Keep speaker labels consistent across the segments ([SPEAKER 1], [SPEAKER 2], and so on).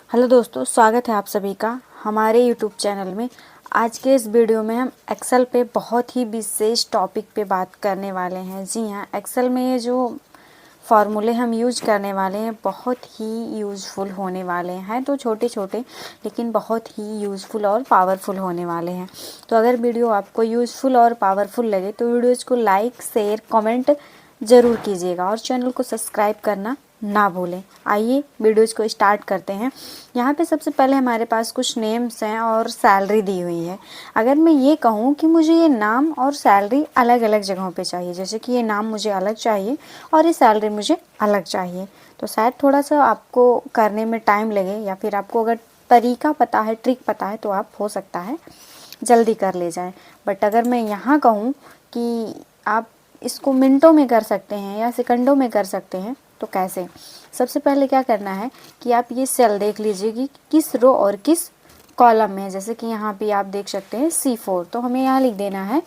[SPEAKER 1] Hello दोस्तों, स्वागत है आप सभी का हमारे यूट्यूब चैनल में। आज के इस वीडियो में हम एक्सेल पे बहुत ही विशेष टॉपिक पे बात करने वाले हैं। जी हाँ, एक्सेल में ये जो फार्मूले हम यूज करने वाले हैं बहुत ही यूज़फुल होने वाले हैं। तो छोटे छोटे लेकिन बहुत ही यूज़फुल और पावरफुल होने वाले हैं। तो अगर वीडियो आपको यूज़फुल और पावरफुल लगे तो वीडियोज़ को लाइक, शेयर, कमेंट ज़रूर कीजिएगा और चैनल को सब्सक्राइब करना ना भूलें। आइए वीडियोज़ को स्टार्ट करते हैं। यहाँ पे सबसे पहले हमारे पास कुछ नेम्स हैं और सैलरी दी हुई है। अगर मैं ये कहूँ कि मुझे ये नाम और सैलरी अलग अलग जगहों पे चाहिए, जैसे कि ये नाम मुझे अलग चाहिए और ये सैलरी मुझे अलग चाहिए, तो शायद थोड़ा सा आपको करने में टाइम लगे, या फिर आपको अगर तरीका पता है, ट्रिक पता है, तो आप हो सकता है जल्दी कर ले जाएं। बट अगर मैं यहाँ कहूँ कि आप इसको मिनटों में कर सकते हैं या सेकंडों में कर सकते हैं, तो कैसे? सबसे पहले क्या करना है कि आप ये सेल देख लीजिए कि किस रो और किस कॉलम में है। जैसे कि यहाँ पे आप देख सकते हैं C4, तो हमें यहाँ लिख देना है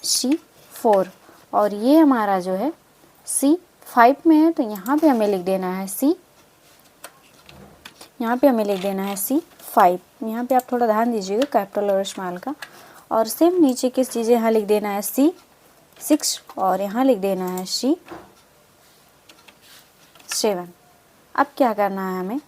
[SPEAKER 1] C4, और ये हमारा जो है C5 में है, तो यहाँ पे हमें लिख देना है C5। यहाँ पे आप थोड़ा ध्यान दीजिएगा कैपिटल और स्मॉल का। और सेम नीचे किस चीज़ें यहाँ लिख देना है C6, और यहाँ लिख देना है C7। अब क्या करना है हमें,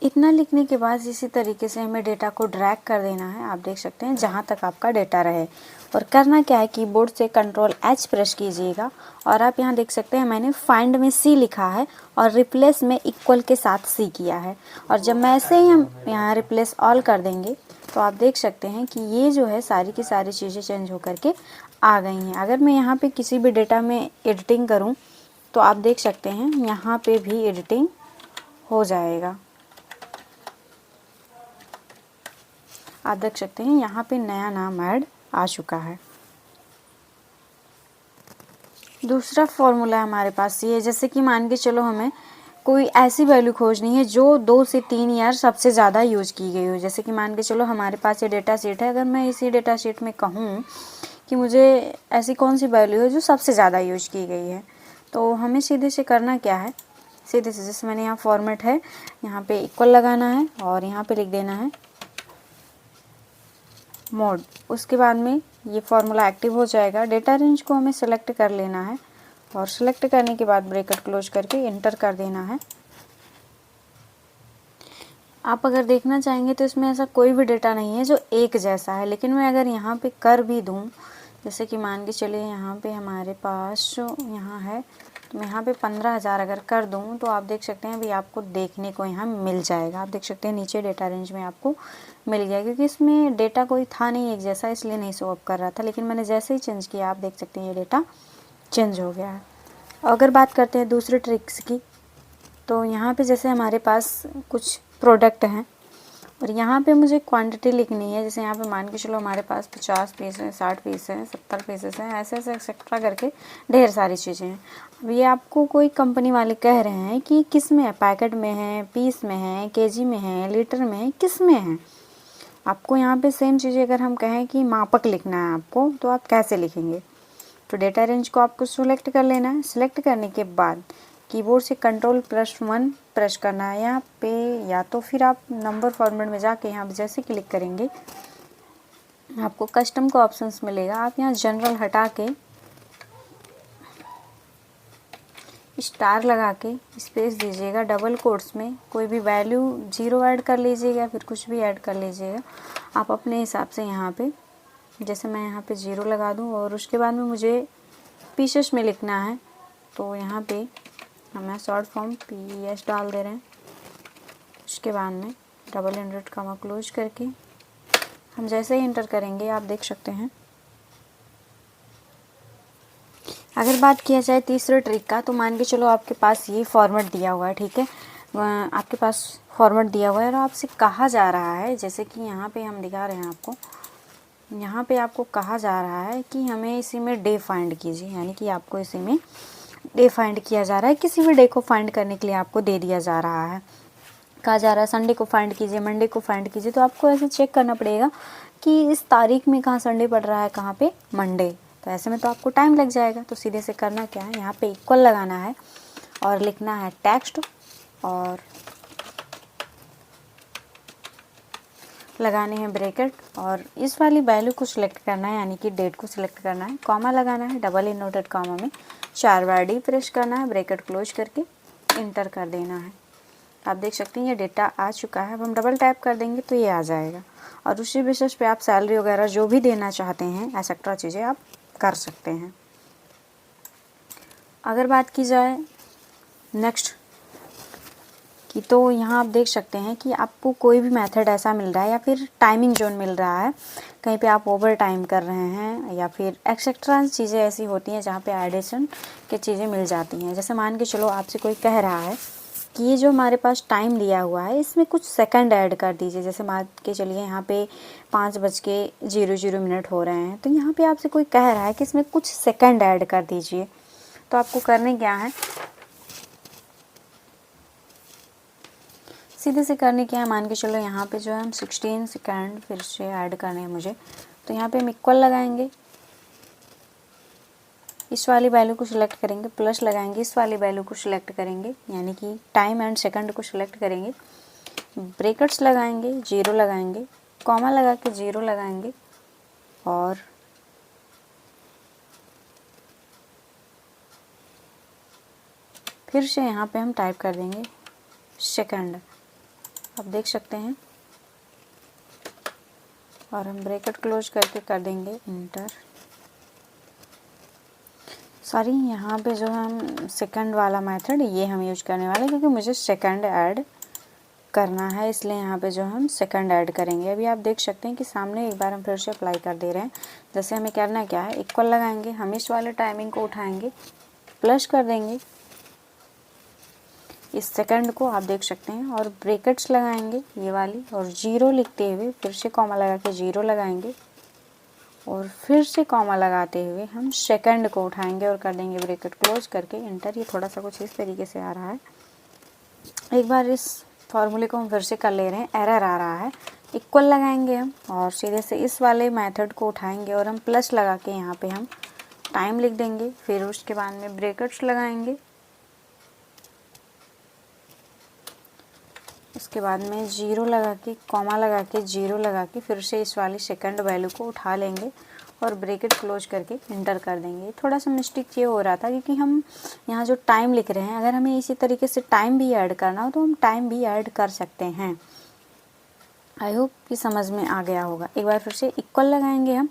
[SPEAKER 1] इतना लिखने के बाद इसी तरीके से हमें डेटा को ड्रैग कर देना है। आप देख सकते हैं जहाँ तक आपका डेटा रहे। और करना क्या है, कीबोर्ड से Ctrl+H प्रेस कीजिएगा और आप यहाँ देख सकते हैं मैंने फाइंड में C लिखा है और रिप्लेस में इक्वल के साथ C किया है। और जब मैं ऐसे ही हम यहाँ रिप्लेस ऑल कर देंगे तो आप देख सकते हैं कि ये जो है सारी की सारी चीज़ें चेंज होकर के आ गई हैं। अगर मैं यहाँ पे किसी भी डेटा में एडिटिंग करूँ तो आप देख सकते हैं यहाँ पे भी एडिटिंग हो जाएगा। आप देख सकते हैं यहाँ पे नया नाम ऐड आ चुका है। दूसरा फॉर्मूला हमारे पास ये है, जैसे कि मान के चलो हमें कोई ऐसी वैल्यू खोजनी है जो 2 से 3 ईयर सबसे ज़्यादा यूज की गई हो। जैसे कि मान के चलो हमारे पास ये डेटा शीट है। अगर मैं इसी डेटा शीट में कहूँ कि मुझे ऐसी कौन सी वैल्यू है जो सबसे ज़्यादा यूज की गई है, तो हमें सीधे से करना क्या है, सीधे से जैसे मैंने यहाँ फॉर्मेट है, यहाँ पे इक्वल लगाना है और यहाँ पे लिख देना है मोड। उसके बाद में ये फार्मूला एक्टिव हो जाएगा। डेटा रेंज को हमें सेलेक्ट कर लेना है और सेलेक्ट करने के बाद ब्रैकेट क्लोज करके एंटर कर देना है। आप अगर देखना चाहेंगे तो इसमें ऐसा कोई भी डेटा नहीं है जो एक जैसा है, लेकिन मैं अगर यहाँ पे कर भी दूँ, जैसे कि मान के चलिए यहाँ पे हमारे पास जो यहाँ है, तो मैं यहाँ पे 15,000 अगर कर दूँ तो आप देख सकते हैं अभी आपको देखने को यहाँ मिल जाएगा। आप देख सकते हैं नीचे डेटा रेंज में आपको मिल गया, क्योंकि इसमें डेटा कोई था नहीं एक जैसा, इसलिए नहीं शो अप कर रहा था। लेकिन मैंने जैसे ही चेंज किया आप देख सकते हैं ये डेटा चेंज हो गया है। अगर बात करते हैं दूसरे ट्रिक्स की, तो यहाँ पे जैसे हमारे पास कुछ प्रोडक्ट हैं और यहाँ पे मुझे क्वांटिटी लिखनी है। जैसे यहाँ पे मान के चलो हमारे पास 50 पीस हैं, 60 पीस हैं, 70 पीसेस हैं, ऐसे ऐसे एक्सेट्रा करके ढेर सारी चीज़ें हैं। अब ये आपको कोई कंपनी वाले कह रहे हैं कि किस में है, पैकेट में है, पीस में है, केजी में है, लीटर में है, किस में है। आपको यहाँ पे सेम चीज़ें अगर हम कहें कि मापक लिखना है आपको, तो आप कैसे लिखेंगे? तो डेटा रेंज को आपको सिलेक्ट कर लेना है। सिलेक्ट करने के बाद कीबोर्ड से Ctrl+1 प्रेस करना है यहाँ पे, या तो फिर आप नंबर फॉर्मेट में जाके यहाँ पे जैसे क्लिक करेंगे आपको कस्टम का ऑप्शंस मिलेगा। आप यहाँ जनरल हटा के स्टार लगा के स्पेस दीजिएगा, डबल कोट्स में कोई भी वैल्यू 0 ऐड कर लीजिएगा, फिर कुछ भी ऐड कर लीजिएगा आप अपने हिसाब से। यहाँ पे जैसे मैं यहाँ पे 0 लगा दूँ और उसके बाद में मुझे पीसेस में लिखना है, तो यहाँ पे हम शॉर्ट फॉर्म PS डाल दे रहे हैं। उसके बाद में डबल इंडेड कॉमा क्लोज करके हम जैसे ही इंटर करेंगे आप देख सकते हैं। अगर बात किया जाए तीसरे ट्रिक का, तो मान के चलो आपके पास ये फॉर्मेट दिया हुआ है, ठीक है, आपके पास फॉर्मेट दिया हुआ है और आपसे कहा जा रहा है, जैसे कि यहाँ पे हम दिखा रहे हैं आपको, यहाँ पे आपको कहा जा रहा है कि हमें इसी में डे फाइंड कीजिए, यानी कि आपको इसी में डे फाइंड किया जा रहा है। किसी भी डे को फाइंड करने के लिए आपको दे दिया जा रहा है, कहा जा रहा है संडे को फाइंड कीजिए, मंडे को फाइंड कीजिए। तो आपको ऐसे चेक करना पड़ेगा कि इस तारीख में कहाँ संडे पड़ रहा है, कहाँ पे मंडे। तो ऐसे में तो आपको टाइम लग जाएगा। तो सीधे से करना क्या है, यहाँ पे इक्वल लगाना है और लिखना है टेक्स्ट और लगाने हैं ब्रैकेट और इस वाली वैल्यू को सिलेक्ट करना है, यानी कि डेट को सिलेक्ट करना है। कॉमा लगाना है, डबल इनवर्टेड कॉमा में 4 बार डी प्रेस करना है, ब्रैकेट क्लोज करके इंटर कर देना है। आप देख सकते हैं ये डेटा आ चुका है। अब हम डबल टैप कर देंगे तो ये आ जाएगा और उसी बेसिस पे आप सैलरी वगैरह जो भी देना चाहते हैं एक्सेट्रा चीज़ें आप कर सकते हैं। अगर बात की जाए नेक्स्ट कि, तो यहाँ आप देख सकते हैं कि आपको कोई भी मेथड ऐसा मिल रहा है या फिर टाइमिंग जोन मिल रहा है, कहीं पे आप ओवर टाइम कर रहे हैं या फिर एक्सेट्रा चीज़ें ऐसी होती हैं जहाँ पे एडिशन की चीज़ें मिल जाती हैं। जैसे मान के चलो आपसे कोई कह रहा है कि ये जो हमारे पास टाइम दिया हुआ है इसमें कुछ सेकंड ऐड कर दीजिए। जैसे मान के चलिए यहाँ पे 5:00 हो रहे हैं, तो यहाँ पे आपसे कोई कह रहा है कि इसमें कुछ सेकंड ऐड कर दीजिए। तो आपको करने क्या है, सीधे से करने क्या है, मान के चलो यहाँ पे जो है हम 16 सेकंड फिर से ऐड करने हैं मुझे। तो यहाँ पे हम इक्वल लगाएंगे, इस वाली वैल्यू को सिलेक्ट करेंगे, प्लस लगाएंगे, इस वाली वैल्यू को सिलेक्ट करेंगे, यानी कि टाइम एंड सेकंड को सिलेक्ट करेंगे, ब्रैकेट्स लगाएंगे, 0 लगाएंगे, कॉमा लगा के 0 लगाएंगे और फिर से यहाँ पे हम टाइप कर देंगे सेकंड। आप देख सकते हैं और हम ब्रैकेट क्लोज करके कर देंगे इंटर। सॉरी, यहाँ पे जो हम सेकंड वाला मेथड ये हम यूज करने वाले, क्योंकि मुझे सेकंड ऐड करना है, इसलिए यहाँ पे जो हम सेकंड ऐड करेंगे। अभी आप देख सकते हैं कि सामने एक बार हम फिर से अप्लाई कर दे रहे हैं। जैसे हमें करना क्या है, इक्वल लगाएंगे, हम इस वाले टाइमिंग को उठाएंगे, प्लस कर देंगे इस सेकंड को, आप देख सकते हैं, और ब्रैकेट्स लगाएंगे ये वाली और 0 लिखते हुए फिर से कॉमा लगा के 0 लगाएंगे और फिर से कॉमा लगाते हुए हम सेकंड को उठाएंगे और कर देंगे ब्रैकेट क्लोज करके इंटर। ये थोड़ा सा कुछ इस तरीके से आ रहा है। एक बार इस फॉर्मूले को हम फिर से कर ले रहे हैं, एरर आ रहा है। इक्वल लगाएंगे हम और सीधे से इस वाले मेथड को उठाएंगे और हम प्लस लगा के यहाँ पे हम टाइम लिख देंगे, फिर उसके बाद में ब्रैकेट्स लगाएंगे, उसके बाद में 0 लगा के कॉमा लगा के 0 लगा के फिर से इस वाली सेकंड वैल्यू को उठा लेंगे और ब्रैकेट क्लोज करके इंटर कर देंगे। थोड़ा सा मिस्टेक ये हो रहा था क्योंकि हम यहाँ जो टाइम लिख रहे हैं, अगर हमें इसी तरीके से टाइम भी ऐड करना हो तो हम टाइम भी ऐड कर सकते हैं। आई होप कि समझ में आ गया होगा। एक बार फिर से इक्वल लगाएंगे, हम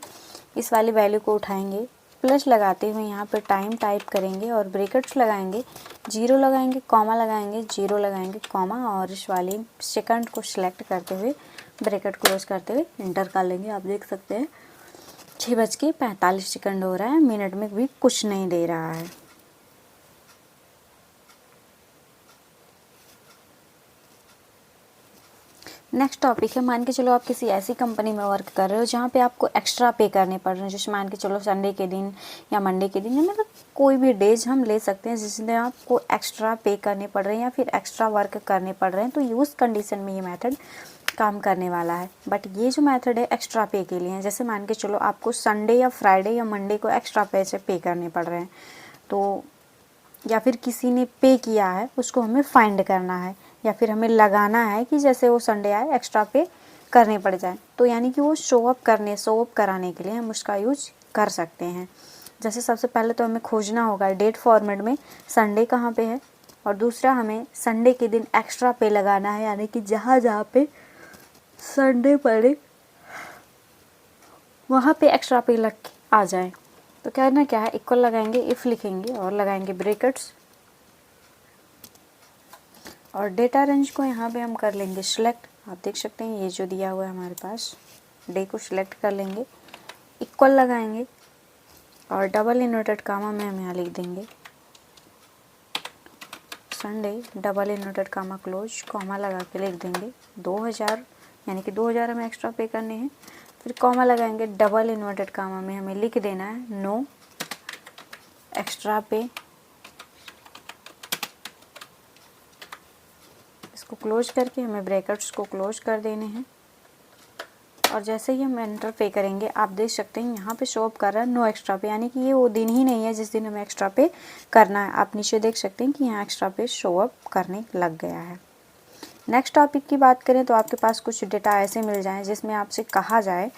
[SPEAKER 1] इस वाली वैल्यू को उठाएंगे, प्लस लगाते हुए यहाँ पर टाइम टाइप करेंगे और ब्रैकेट्स लगाएंगे, 0 लगाएंगे, कॉमा लगाएंगे, 0 लगाएंगे, कॉमा और इस वाली सेकंड को सिलेक्ट करते हुए ब्रैकेट क्लोज करते हुए इंटर कर लेंगे। आप देख सकते हैं 6:45 हो रहा है, मिनट में भी कुछ नहीं दे रहा है। नेक्स्ट टॉपिक है, मान के चलो आप किसी ऐसी कंपनी में वर्क कर रहे हो जहाँ पे आपको एक्स्ट्रा पे करने पड़ रहे हैं। जैसे मान के चलो संडे के दिन या मंडे के दिन, या मतलब कोई भी डेज हम ले सकते हैं जिसमें आपको एक्स्ट्रा पे करने पड़ रहे हैं या फिर एक्स्ट्रा वर्क करने पड़ रहे हैं। तो यूज़ कंडीशन में ये मेथड काम करने वाला है। बट ये जो मेथड है एक्स्ट्रा पे के लिए है। जैसे मान के चलो आपको संडे या फ्राइडे या मंडे को एक्स्ट्रा पैसे पे करने पड़ रहे हैं, तो या फिर किसी ने पे किया है उसको हमें फाइंड करना है, या फिर हमें लगाना है कि जैसे वो संडे आए एक्स्ट्रा पे करने पड़ जाए। तो यानी कि वो शो अप कराने के लिए हम उसका यूज कर सकते हैं। जैसे सबसे पहले तो हमें खोजना होगा डेट फॉर्मेट में संडे कहाँ पे है, और दूसरा हमें संडे के दिन एक्स्ट्रा पे लगाना है, यानी कि जहाँ जहाँ पे संडे पड़े वहाँ पे एक्स्ट्रा पे लग के आ जाए। तो करना क्या है, इक्वल लगाएंगे, इफ़ लिखेंगे और लगाएंगे ब्रैकेट्स और डेटा रेंज को यहाँ पे हम कर लेंगे सिलेक्ट। आप देख सकते हैं ये जो दिया हुआ है हमारे पास, डे को सिलेक्ट कर लेंगे, इक्वल लगाएंगे और डबल इन्वर्टेड कामा में हम यहाँ लिख देंगे Sunday, double inverted comma close, comma लगा के लिख देंगे 2000, यानी कि 2000 हमें एक्स्ट्रा पे करने हैं। फिर कॉमा लगाएंगे, डबल इन्वर्टेड कामा में हमें लिख देना है नो एक्स्ट्रा पे। इसको क्लोज करके हमें ब्रैकेट्स को क्लोज कर देने हैं और जैसे ही हम एंटर पे करेंगे आप देख सकते हैं यहाँ पे शो अप कर रहा है नो एक्स्ट्रा पे, यानी कि ये वो दिन ही नहीं है जिस दिन हमें एक्स्ट्रा पे करना है। आप नीचे देख सकते हैं कि यहाँ एक्स्ट्रा पे शो अप करने लग गया है। नेक्स्ट टॉपिक की बात करें तो आपके पास कुछ डेटा ऐसे मिल जाएं जिसमें आपसे कहा जाए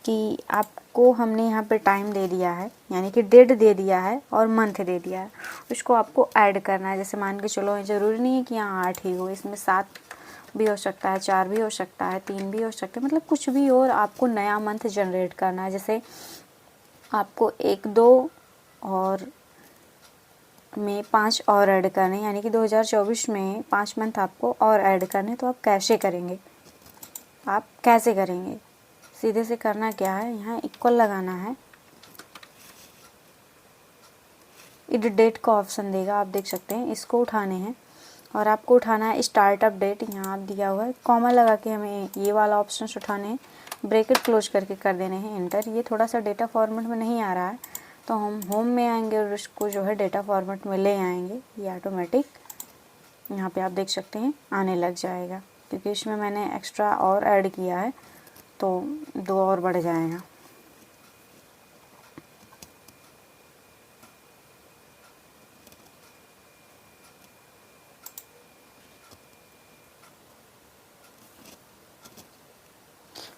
[SPEAKER 1] कि आपको हमने यहाँ पे टाइम दे दिया है, यानी कि डेट दे दिया है और मंथ दे दिया है, उसको आपको ऐड करना है। जैसे मान के चलो ज़रूरी नहीं है कि यहाँ 8 ही हो, इसमें 7 भी हो सकता है, 4 भी हो सकता है, 3 भी हो सकता है, मतलब कुछ भी हो और आपको नया मंथ जनरेट करना है। जैसे आपको 1, 2 और में 5 और ऐड करने, यानी कि 2024 में 5 मंथ आपको और ऐड करने। तो आप कैसे करेंगे, सीधे से करना क्या है, यहाँ इक्वल लगाना है, इड डेट का ऑप्शन देगा, आप देख सकते हैं, इसको उठाने हैं और आपको उठाना है स्टार्टअप डेट, यहाँ आप दिया हुआ है, कॉमा लगा के हमें ये वाला ऑप्शन उठाने हैं, ब्रैकेट क्लोज करके कर देने हैं एंटर। ये थोड़ा सा डेटा फॉर्मेट में नहीं आ रहा है तो हम होम में आएंगे और उसको जो है डेटा फॉर्मेट में ले आएंगे, ये ऑटोमेटिक यहाँ पे आप देख सकते हैं आने लग जाएगा, क्योंकि इसमें मैंने एक्स्ट्रा और ऐड किया है तो 2 और बढ़ जाएगा।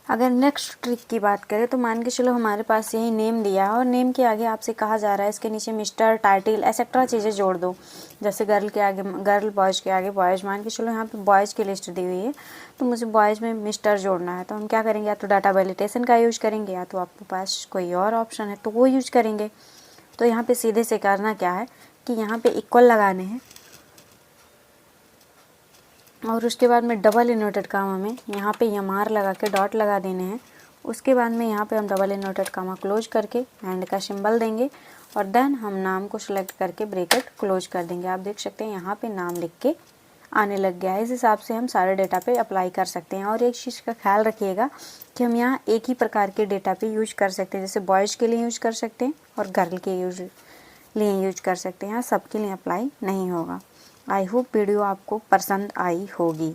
[SPEAKER 1] अगर नेक्स्ट ट्रिक की बात करें तो मान के चलो हमारे पास यही नेम दिया है और नेम के आगे आपसे कहा जा रहा है इसके नीचे मिस्टर, टाइटल, एक्सेट्रा चीज़ें जोड़ दो। जैसे गर्ल के आगे गर्ल, बॉयज़ के आगे बॉयज़। मान के चलो यहाँ पे बॉयज़ की लिस्ट दी हुई है तो मुझे बॉयज़ में मिस्टर जोड़ना है, तो हम क्या करेंगे, या तो डाटा वैलिडेशन का यूज करेंगे या तो आपके पास कोई और ऑप्शन है तो वो यूज करेंगे। तो यहाँ पर सीधे से करना क्या है कि यहाँ पर इक्वल लगाने हैं और उसके बाद में डबल इन्वर्टेड कामा में यहाँ पे MR लगा के डॉट लगा देने हैं। उसके बाद में यहाँ पे हम डबल इन्वर्टेड कामा क्लोज करके एंड का सिंबल देंगे और देन हम नाम को सिलेक्ट करके ब्रैकेट क्लोज कर देंगे। आप देख सकते हैं यहाँ पे नाम लिख के आने लग गया है। इस हिसाब से हम सारे डेटा पे अप्लाई कर सकते हैं। और एक चीज़ का ख्याल रखिएगा कि हम यहाँ एक ही प्रकार के डेटा पे यूज कर सकते हैं, जैसे बॉयज़ के लिए यूज कर सकते हैं और गर्ल के लिए यूज कर सकते हैं, यहाँ सबके लिए अप्लाई नहीं होगा। आई होप वीडियो आपको पसंद आई होगी।